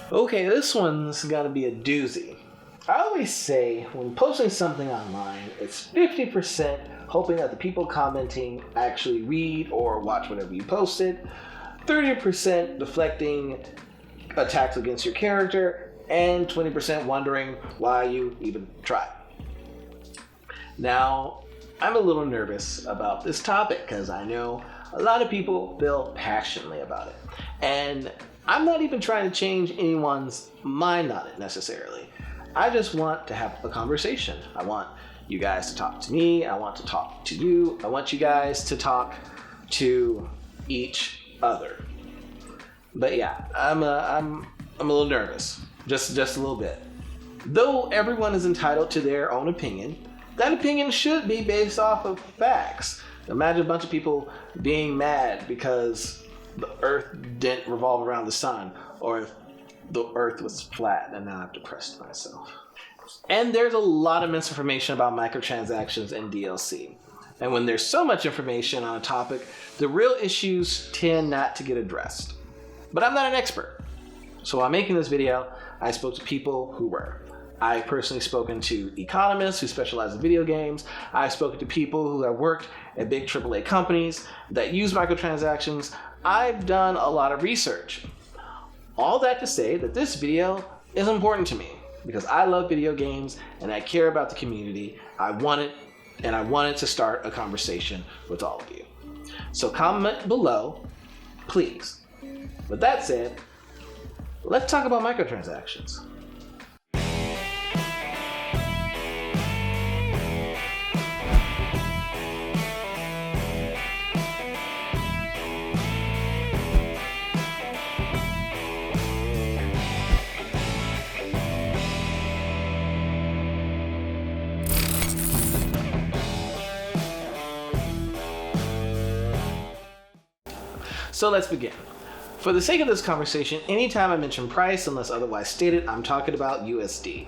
Okay, this one's gotta be a doozy. I always say when posting something online, it's 50% hoping that the people commenting actually read or watch whatever you posted, 30% deflecting attacks against your character, and 20% wondering why you even tried. Now, I'm a little nervous about this topic because I know a lot of people feel passionately about it. And I'm not even trying to change anyone's mind on it necessarily. I just want to have a conversation. I want you guys to talk to me. I want to talk to you. I want you guys to talk to each other. But yeah, I'm a little nervous, just a little bit. Though everyone is entitled to their own opinion, that opinion should be based off of facts. Imagine a bunch of people being mad because the Earth didn't revolve around the sun, or if the Earth was flat, and now I've depressed myself. And there's a lot of misinformation about microtransactions and DLC. And when there's so much information on a topic, the real issues tend not to get addressed. But I'm not an expert. So while making this video, I spoke to people who were. I've personally spoken to economists who specialize in video games. I've spoken to people who have worked at big AAA companies that use microtransactions. I've done a lot of research. All that to say that this video is important to me because I love video games and I care about the community. I wanted to start a conversation with all of you. So comment below, please. With that said, let's talk about microtransactions. So let's begin. For the sake of this conversation, anytime I mention price, unless otherwise stated, I'm talking about USD.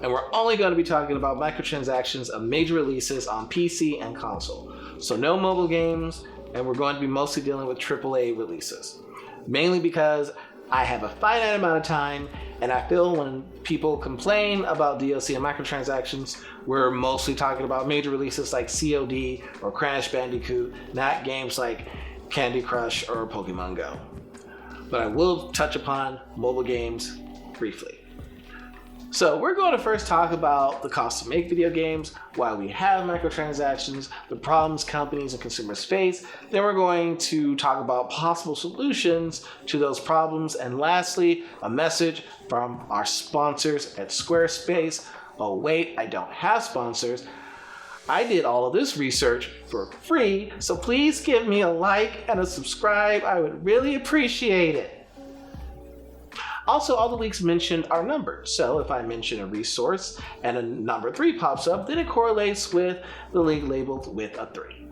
And we're only going to be talking about microtransactions of major releases on PC and console. So no mobile games, and we're going to be mostly dealing with AAA releases. Mainly because I have a finite amount of time, and I feel when people complain about DLC and microtransactions, we're mostly talking about major releases like COD or Crash Bandicoot, not games like Candy Crush or Pokemon Go. But I will touch upon mobile games briefly. So we're going to first talk about the cost to make video games, why we have microtransactions, the problems companies and consumers face. Then we're going to talk about possible solutions to those problems. And lastly, a message from our sponsors at Squarespace. Oh wait, I don't have sponsors. I did all of this research for free, so please give me a like and a subscribe. I would really appreciate it. Also, all the links mentioned are numbered, so if I mention a resource and a number 3 pops up, then it correlates with the link labeled with a 3.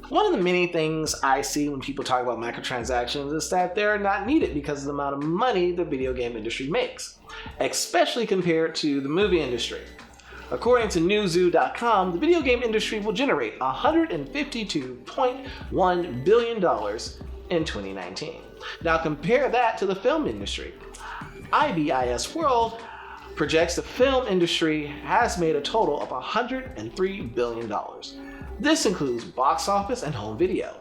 One of the many things I see when people talk about microtransactions is that they're not needed because of the amount of money the video game industry makes, especially compared to the movie industry. According to Newzoo.com, the video game industry will generate $152.1 billion in 2019. Now compare that to the film industry. IBIS World projects the film industry has made a total of $103 billion. This includes box office and home video.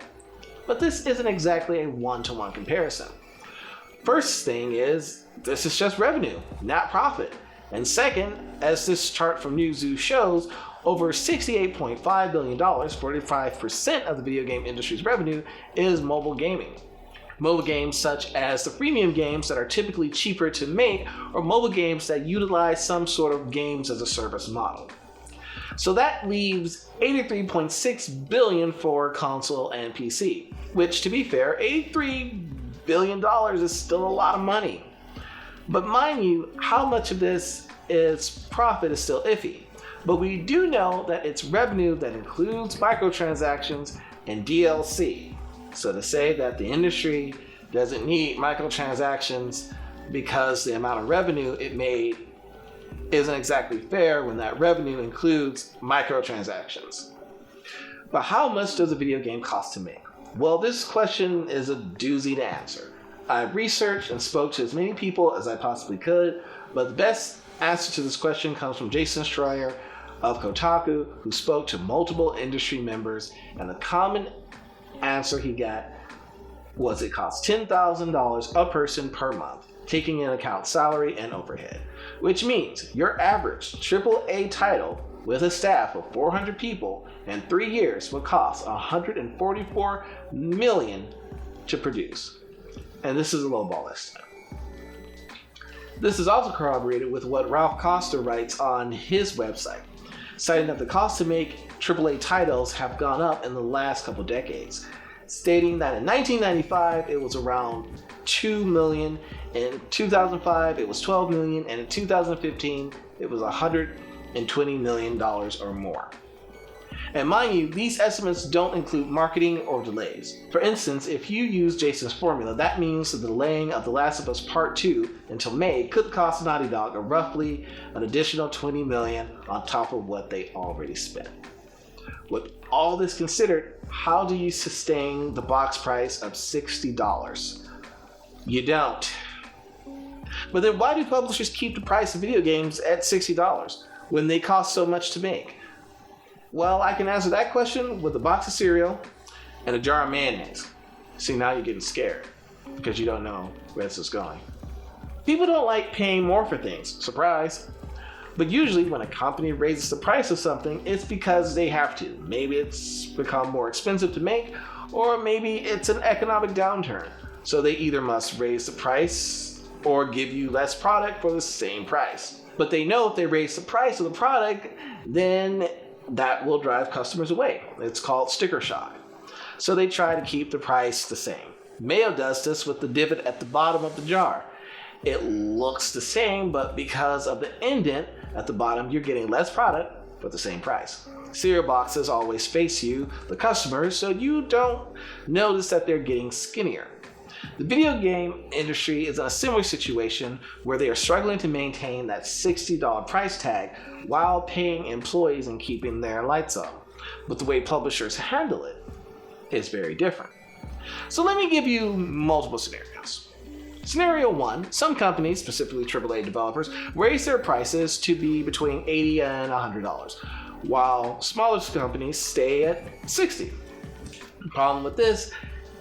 But this isn't exactly a one-to-one comparison. First thing is, this is just revenue, not profit. And second, as this chart from Newzoo shows, over $68.5 billion, 45% of the video game industry's revenue, is mobile gaming. Mobile games such as the freemium games that are typically cheaper to make, or mobile games that utilize some sort of games as a service model. So that leaves $83.6 billion for console and PC, which to be fair, $83 billion is still a lot of money. But mind you, how much of this is profit is still iffy. But we do know that it's revenue that includes microtransactions and DLC. So to say that the industry doesn't need microtransactions because the amount of revenue it made isn't exactly fair when that revenue includes microtransactions. But how much does a video game cost to make? Well, this question is a doozy to answer. I researched and spoke to as many people as I possibly could, but the best answer to this question comes from Jason Schreier of Kotaku, who spoke to multiple industry members, and the common answer he got was it costs $10,000 a person per month, taking into account salary and overhead, which means your average AAA title with a staff of 400 people in 3 years would cost $144 million to produce. And this is a lowball estimate. This is also corroborated with what Ralph Coster writes on his website, citing that the cost to make AAA titles have gone up in the last couple decades, stating that in 1995 it was around $2 million, in 2005 it was $12 million, and in 2015 it was $120 million or more. And mind you, these estimates don't include marketing or delays. For instance, if you use Jason's formula, that means the delaying of The Last of Us Part 2 until May could cost Naughty Dog roughly an additional $20 million on top of what they already spent. With all this considered, how do you sustain the box price of $60? You don't. But then why do publishers keep the price of video games at $60 when they cost so much to make? Well, I can answer that question with a box of cereal and a jar of mayonnaise. See, now you're getting scared because you don't know where this is going. People don't like paying more for things, surprise. But usually when a company raises the price of something, it's because they have to. Maybe it's become more expensive to make, or maybe it's an economic downturn. So they either must raise the price or give you less product for the same price. But they know if they raise the price of the product, then that will drive customers away. It's called sticker shock. So they try to keep the price the same. Mayo does this with the divot at the bottom of the jar. It looks the same, but because of the indent at the bottom, you're getting less product for the same price. Cereal boxes always face you, the customer, so you don't notice that they're getting skinnier. The video game industry is in a similar situation where they are struggling to maintain that $60 price tag while paying employees and keeping their lights on. But the way publishers handle it is very different. So let me give you multiple scenarios. Scenario 1, some companies, specifically AAA developers, raise their prices to be between $80 and $100, while smaller companies stay at $60. The problem with this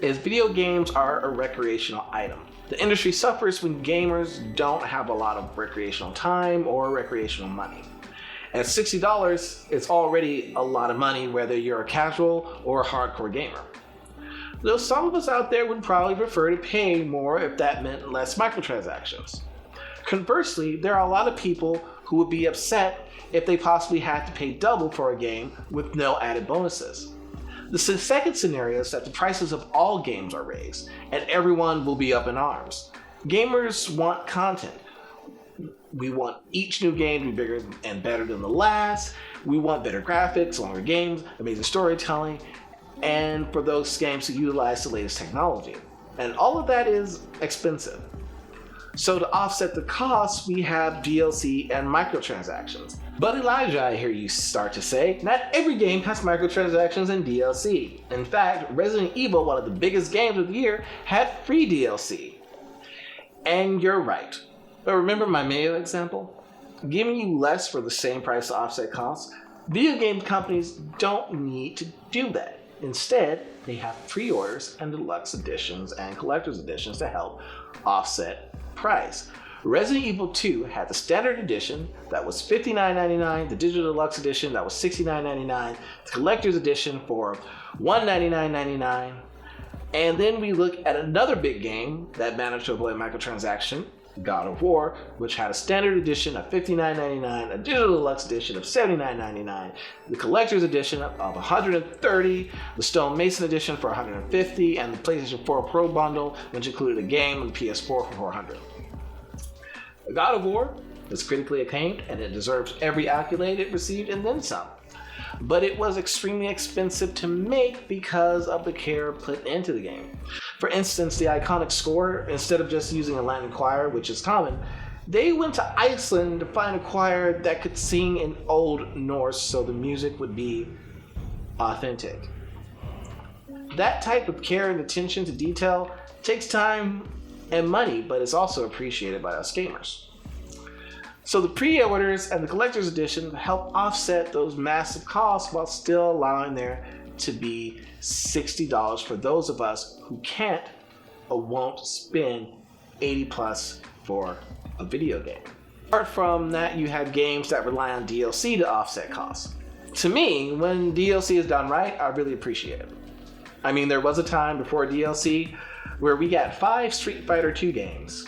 is video games are a recreational item. The industry suffers when gamers don't have a lot of recreational time or recreational money. At $60, it's already a lot of money whether you're a casual or a hardcore gamer. Though some of us out there would probably prefer to pay more if that meant less microtransactions. Conversely, there are a lot of people who would be upset if they possibly had to pay double for a game with no added bonuses. The second scenario is that the prices of all games are raised, and everyone will be up in arms. Gamers want content. We want each new game to be bigger and better than the last. We want better graphics, longer games, amazing storytelling, and for those games to utilize the latest technology. And all of that is expensive. So to offset the costs, we have DLC and microtransactions. But Elijah, I hear you start to say, not every game has microtransactions and DLC. In fact, Resident Evil, one of the biggest games of the year, had free DLC. And you're right. But remember my Mayo example? Giving you less for the same price to offset costs? Video game companies don't need to do that. Instead, they have pre-orders and deluxe editions and collector's editions to help offset price. Resident Evil 2 had the standard edition that was $59.99, the digital deluxe edition that was $69.99, the collector's edition for $199.99, and then we look at another big game that managed to avoid microtransaction, God of War, which had a standard edition of $59.99, a digital deluxe edition of $79.99, the collector's edition of $130, the Stone Mason edition for $150, and the PlayStation 4 Pro bundle, which included a game and the PS4 for $400. God of War is critically acclaimed, and it deserves every accolade it received and then some. But it was extremely expensive to make because of the care put into the game. For instance, the iconic score, instead of just using a Latin choir, which is common, they went to Iceland to find a choir that could sing in Old Norse so the music would be authentic. That type of care and attention to detail takes time and money, but it's also appreciated by us gamers. So the pre-orders and the collector's edition help offset those massive costs while still allowing there to be $60 for those of us who can't or won't spend $80+ for a video game. Apart from that, you have games that rely on DLC to offset costs. To me, when DLC is done right, I really appreciate it. I mean, there was a time before DLC where we got 5 Street Fighter 2 games.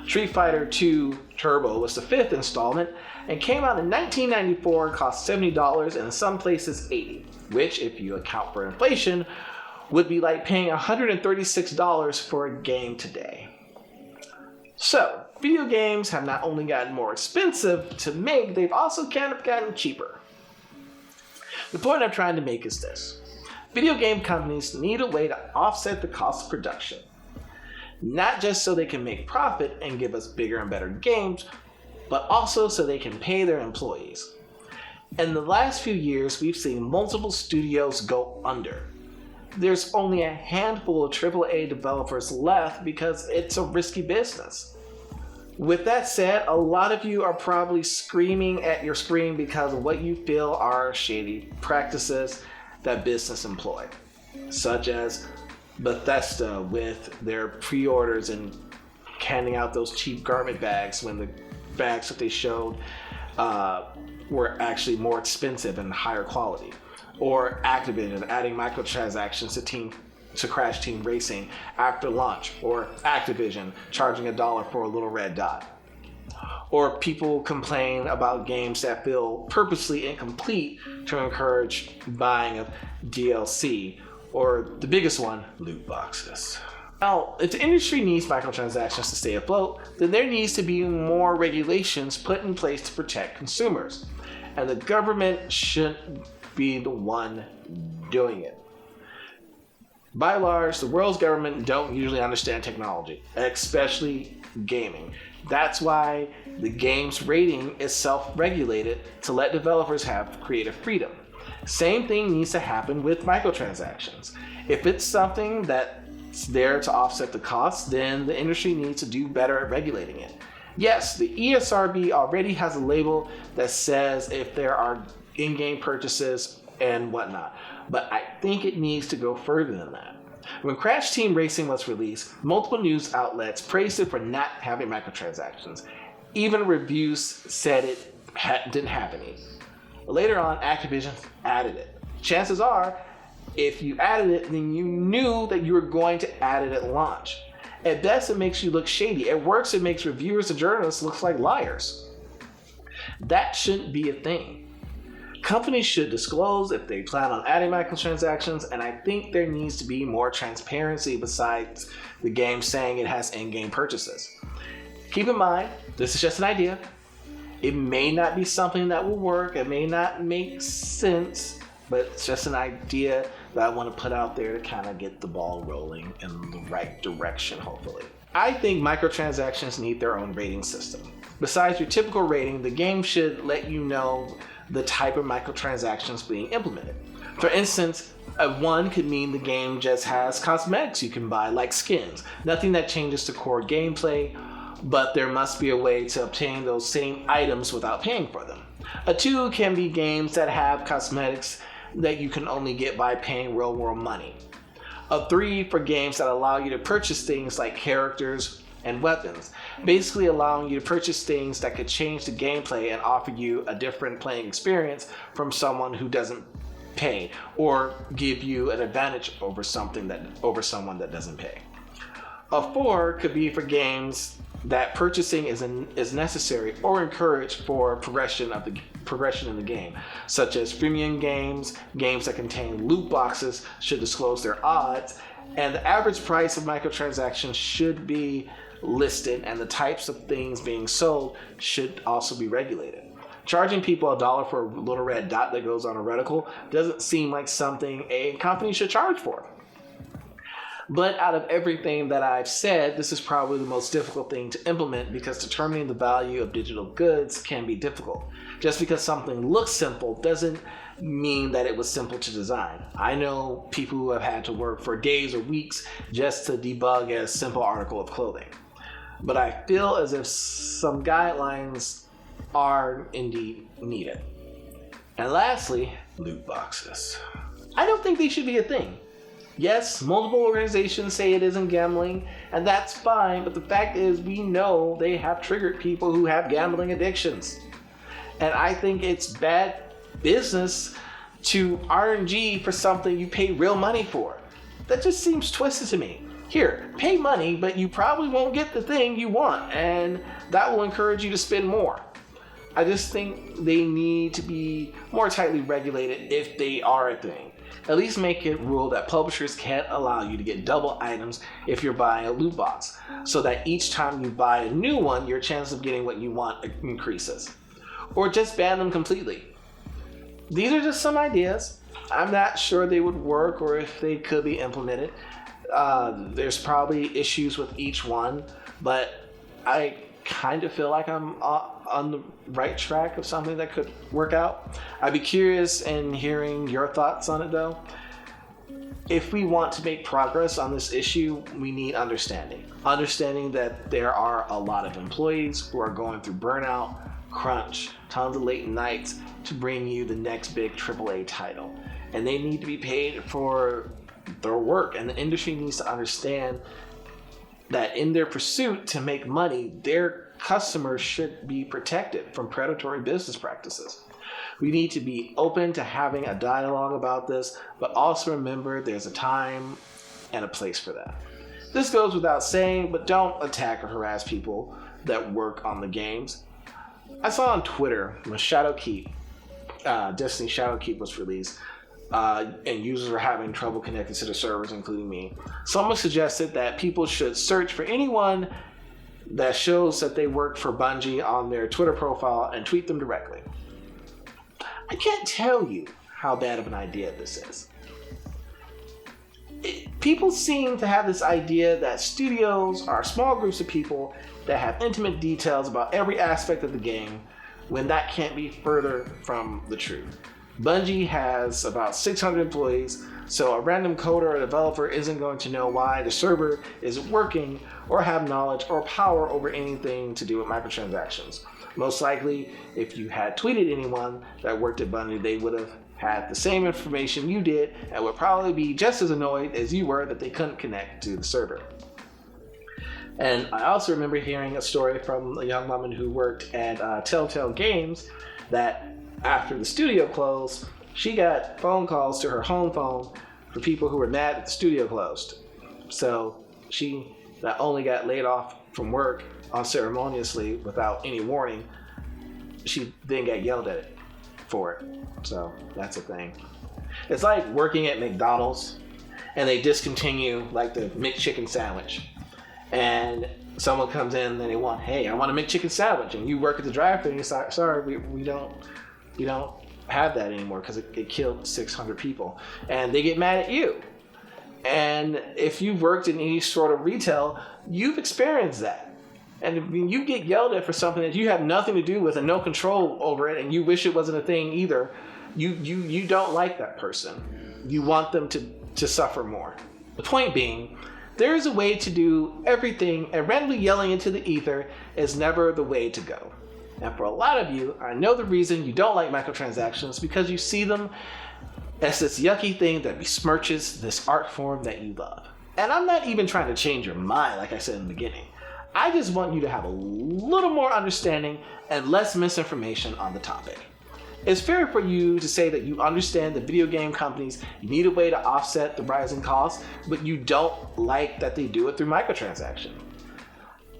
Street Fighter 2 Turbo was the 5th installment and came out in 1994 and cost $70 and in some places $80, which, if you account for inflation, would be like paying $136 for a game today. So, video games have not only gotten more expensive to make, they've also kind of gotten cheaper. The point I'm trying to make is this. Video game companies need a way to offset the cost of production. Not just so they can make profit and give us bigger and better games, but also so they can pay their employees. In the last few years, we've seen multiple studios go under. There's only a handful of AAA developers left because it's a risky business. With that said, a lot of you are probably screaming at your screen because of what you feel are shady practices that business employ, such as Bethesda with their pre-orders and handing out those cheap garment bags when the bags that they showed were actually more expensive and higher quality. Or Activision adding microtransactions to Crash Team Racing after launch. Or Activision charging $1 for a little red dot. Or people complain about games that feel purposely incomplete to encourage buying of DLC. Or the biggest one, loot boxes. Now, if the industry needs microtransactions to stay afloat, then there needs to be more regulations put in place to protect consumers. And the government shouldn't be the one doing it. By and large, the world's government don't usually understand technology, especially gaming. That's why the game's rating is self-regulated to let developers have creative freedom. Same thing needs to happen with microtransactions. If it's something that's there to offset the costs, then the industry needs to do better at regulating it. Yes, the ESRB already has a label that says if there are in-game purchases and whatnot, but I think it needs to go further than that. When Crash Team Racing was released, multiple news outlets praised it for not having microtransactions. Even reviews said it didn't have any. Later on, Activision added it. Chances are, if you added it, then you knew that you were going to add it at launch. At best, it makes you look shady. At worst, it makes reviewers and journalists look like liars. That shouldn't be a thing. Companies should disclose if they plan on adding microtransactions, and I think there needs to be more transparency besides the game saying it has in-game purchases. Keep in mind, this is just an idea. It may not be something that will work, it may not make sense, but it's just an idea that I want to put out there to kind of get the ball rolling in the right direction, hopefully. I think microtransactions need their own rating system. Besides your typical rating, the game should let you know the type of microtransactions being implemented. For instance, a 1 could mean the game just has cosmetics you can buy, like skins. Nothing that changes the core gameplay, but there must be a way to obtain those same items without paying for them. A 2 can be games that have cosmetics that you can only get by paying real world money. A 3 for games that allow you to purchase things like characters and weapons, basically allowing you to purchase things that could change the gameplay and offer you a different playing experience from someone who doesn't pay, or give you an advantage over someone that doesn't pay. A 4 could be for games that purchasing is necessary or encouraged for progression in the game, such as freemium games that contain loot boxes should disclose their odds, and the average price of microtransactions should be listed, and the types of things being sold should also be regulated. Charging people $1 for a little red dot that goes on a reticle doesn't seem like something a company should charge for. But out of everything that I've said, this is probably the most difficult thing to implement because determining the value of digital goods can be difficult. Just because something looks simple doesn't mean that it was simple to design. I know people who have had to work for days or weeks just to debug a simple article of clothing. But I feel as if some guidelines are indeed needed. And lastly, loot boxes. I don't think they should be a thing. Yes, multiple organizations say it isn't gambling, and that's fine, but the fact is we know they have triggered people who have gambling addictions. And I think it's bad business to RNG for something you pay real money for. That just seems twisted to me. Here, pay money, but you probably won't get the thing you want, and that will encourage you to spend more. I just think they need to be more tightly regulated if they are a thing. At least make it rule that publishers can't allow you to get double items if you're buying a loot box, so that each time you buy a new one, your chance of getting what you want increases. Or just ban them completely. These are just some ideas. I'm not sure they would work or if they could be implemented. There's probably issues with each one, but I kind of feel like I'm on the right track of something that could work out. I'd be curious in hearing your thoughts on it though. If we want to make progress on this issue, we need understanding. Understanding that there are a lot of employees who are going through burnout, crunch, tons of late nights to bring you the next big AAA title. And they need to be paid for their work, and the industry needs to understand that in their pursuit to make money, their customers should be protected from predatory business practices. We need to be open to having a dialogue about this, but also remember there's a time and a place for that. This goes without saying, but don't attack or harass people that work on the games. I saw on Twitter when Shadowkeep, Destiny Shadowkeep was released, and users were having trouble connecting to the servers, including me. Someone suggested that people should search for anyone that shows that they work for Bungie on their Twitter profile and tweet them directly. I can't tell you how bad of an idea this is. People seem to have this idea that studios are small groups of people that have intimate details about every aspect of the game, when that can't be further from the truth. Bungie has about 600 employees, so a random coder or developer isn't going to know why the server isn't working or have knowledge or power over anything to do with microtransactions. Most likely, if you had tweeted anyone that worked at Bungie, they would have had the same information you did and would probably be just as annoyed as you were that they couldn't connect to the server. And I also remember hearing a story from a young woman who worked at Telltale Games that after the studio closed, she got phone calls to her home phone for people who were mad that the studio closed. So she not only got laid off from work unceremoniously without any warning, she then got yelled at for it. So that's a thing. It's like working at McDonald's and they discontinue like the McChicken sandwich. And someone comes in and they want, hey, I want a McChicken sandwich. And you work at the drive-thru and you say, sorry, we don't have that anymore because it killed 600 people. And they get mad at you. And if you've worked in any sort of retail, you've experienced that. And when you get yelled at for something that you have nothing to do with and no control over it, and you wish it wasn't a thing either, you don't like that person. You want them to suffer more. The point being, there is a way to do everything, and randomly yelling into the ether is never the way to go. And for a lot of you, I know the reason you don't like microtransactions because you see them as this yucky thing that besmirches this art form that you love. And I'm not even trying to change your mind, like I said in the beginning. I just want you to have a little more understanding and less misinformation on the topic. It's fair for you to say that you understand the video game companies need a way to offset the rising costs, but you don't like that they do it through microtransaction.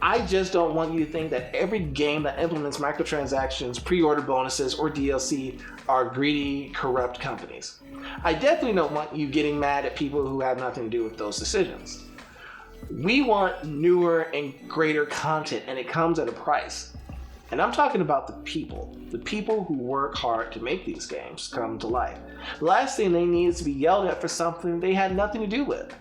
I just don't want you to think that every game that implements microtransactions, pre-order bonuses, or DLC are greedy, corrupt companies. I definitely don't want you getting mad at people who have nothing to do with those decisions. We want newer and greater content, and it comes at a price. And I'm talking about the people who work hard to make these games come to life. The last thing they need is to be yelled at for something they had nothing to do with.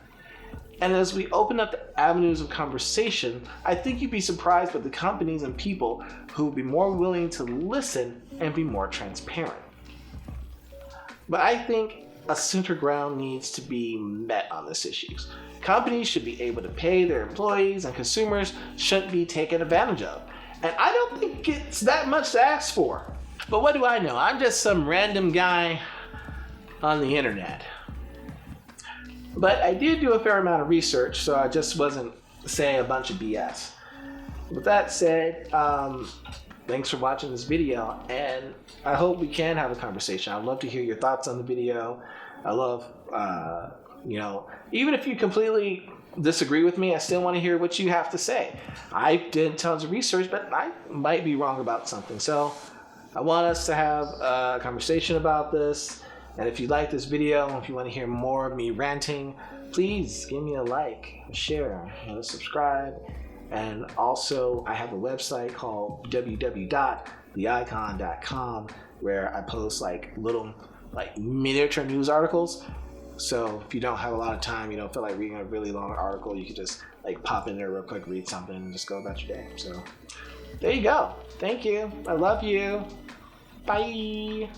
And as we open up the avenues of conversation, I think you'd be surprised by the companies and people who would be more willing to listen and be more transparent. But I think a center ground needs to be met on this issue. Companies should be able to pay their employees, and consumers shouldn't be taken advantage of. And I don't think it's that much to ask for. But what do I know? I'm just some random guy on the internet. But I did do a fair amount of research, so I just wasn't saying a bunch of BS. With that said, thanks for watching this video, and I hope we can have a conversation. I'd love to hear your thoughts on the video. I love, even if you completely disagree with me, I still want to hear what you have to say. I did tons of research, but I might be wrong about something. So I want us to have a conversation about this. And if you like this video, if you want to hear more of me ranting, please give me a like, a share, and a subscribe. And also, I have a website called www.theicon.com where I post little miniature news articles. So if you don't have a lot of time, you don't feel like reading a really long article, you can just pop in there real quick, read something, and just go about your day. So there you go. Thank you. I love you. Bye.